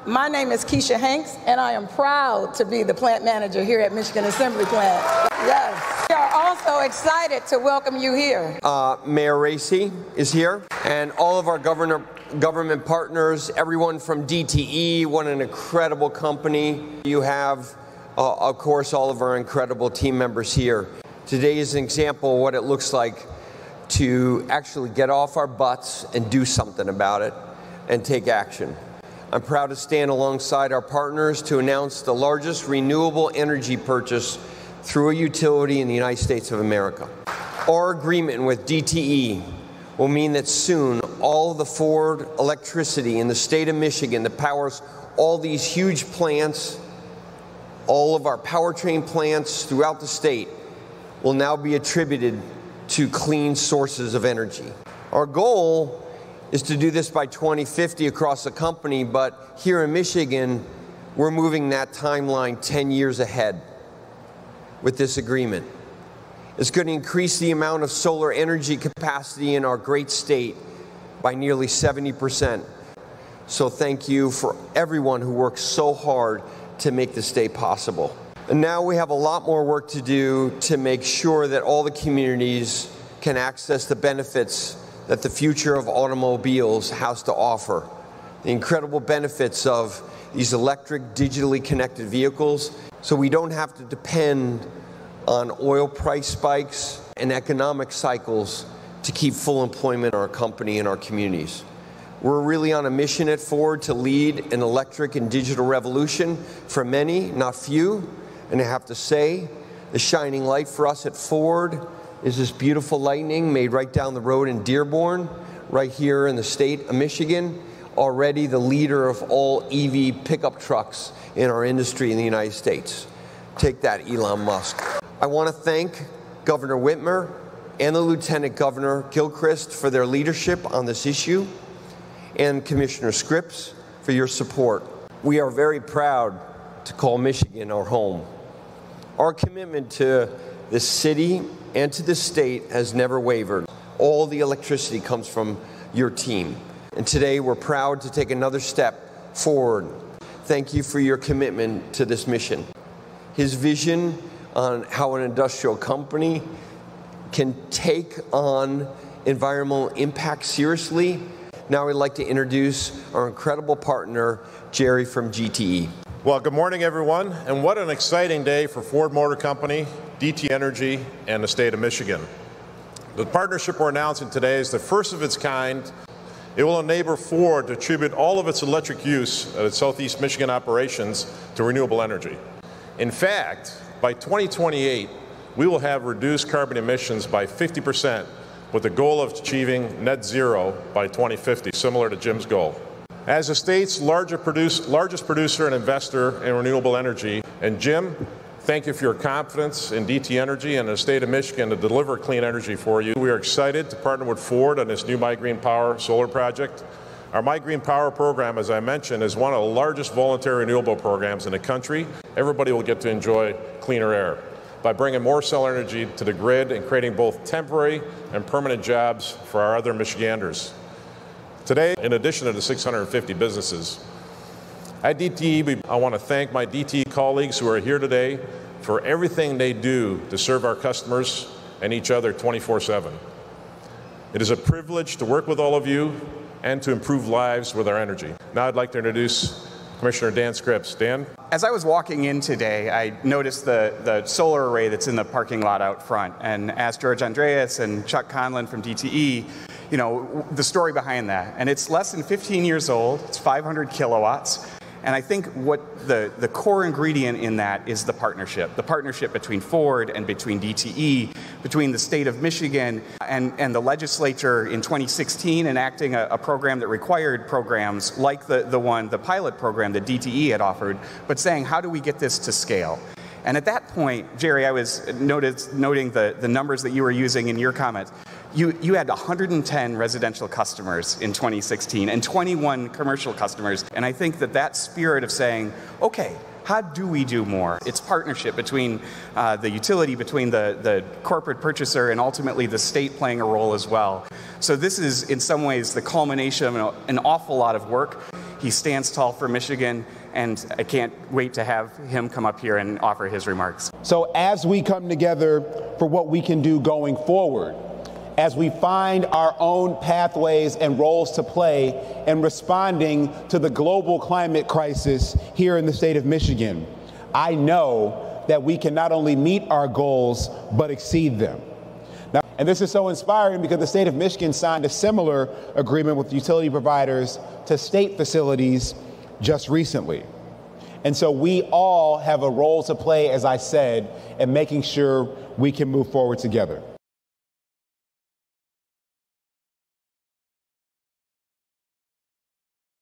My name is Keisha Hanks, and I am proud to be the plant manager here at Michigan Assembly Plant. Yes. We are also excited to welcome you here. Mayor Racy is here, and all of our government partners, everyone from DTE, what an incredible company. You have, of course, all of our incredible team members here. Today is an example of what it looks like to actually get off our butts and do something about it and take action. I'm proud to stand alongside our partners to announce the largest renewable energy purchase through a utility in the United States of America. Our agreement with DTE will mean that soon all of the Ford electricity in the state of Michigan that powers all these huge plants, all of our powertrain plants throughout the state, will now be attributed to clean sources of energy. Our goal is to do this by 2050 across the company, but here in Michigan, we're moving that timeline 10 years ahead with this agreement. It's going to increase the amount of solar energy capacity in our great state by nearly 70%. So thank you for everyone who works so hard to make this day possible. And now we have a lot more work to do to make sure that all the communities can access the benefits that the future of automobiles has to offer. The incredible benefits of these electric, digitally connected vehicles, so we don't have to depend on oil price spikes and economic cycles to keep full employment in our company and our communities. We're really on a mission at Ford to lead an electric and digital revolution for many, not few. And I have to say, the shining light for us at Ford is this beautiful Lightning made right down the road in Dearborn, right here in the state of Michigan, already the leader of all EV pickup trucks in our industry in the United States. Take that, Elon Musk. I want to thank Governor Whitmer and the Lieutenant Governor Gilchrist for their leadership on this issue, and Commissioner Scripps for your support. We are very proud to call Michigan our home. Our commitment to this city and to this state has never wavered. All the electricity comes from your team. And today we're proud to take another step forward. Thank you for your commitment to this mission. His vision on how an industrial company can take on environmental impact seriously. Now I'd like to introduce our incredible partner, Jerry from DTE. Well, good morning, everyone, and what an exciting day for Ford Motor Company, DTE Energy, and the state of Michigan. The partnership we're announcing today is the first of its kind. It will enable Ford to attribute all of its electric use at its Southeast Michigan operations to renewable energy. In fact, by 2028, we will have reduced carbon emissions by 50%, with the goal of achieving net zero by 2050, similar to Jim's goal. As the state's largest producer and investor in renewable energy, and Jim, thank you for your confidence in DTE Energy and the state of Michigan to deliver clean energy for you. We are excited to partner with Ford on this new My Green Power solar project. Our My Green Power program, as I mentioned, is one of the largest voluntary renewable programs in the country. Everybody will get to enjoy cleaner air by bringing more solar energy to the grid and creating both temporary and permanent jobs for our other Michiganders. Today, in addition to the 650 businesses, at DTE, I want to thank my DTE colleagues who are here today for everything they do to serve our customers and each other 24/7. It is a privilege to work with all of you and to improve lives with our energy. Now I'd like to introduce Commissioner Dan Scripps. Dan? As I was walking in today, I noticed the solar array that's in the parking lot out front, and asked George Andreas and Chuck Conlon from DTE, the story behind that. And it's less than 15 years old. It's 500 kilowatts. And I think what the core ingredient in that is the partnership between Ford and between DTE, between the state of Michigan and the legislature in 2016 enacting a program that required programs like the pilot program that DTE had offered, but saying, how do we get this to scale? And at that point, Jerry, I was noting the numbers that you were using in your comments. You had 110 residential customers in 2016 and 21 commercial customers. And I think that spirit of saying, okay, how do we do more? It's partnership between the utility, between the corporate purchaser, and ultimately the state playing a role as well. So this is, in some ways, the culmination of an awful lot of work. He stands tall for Michigan, and I can't wait to have him come up here and offer his remarks. So as we come together for what we can do going forward, as we find our own pathways and roles to play in responding to the global climate crisis here in the state of Michigan, I know that we can not only meet our goals, but exceed them. Now, and this is so inspiring because the state of Michigan signed a similar agreement with utility providers to state facilities just recently. And so we all have a role to play, as I said, in making sure we can move forward together.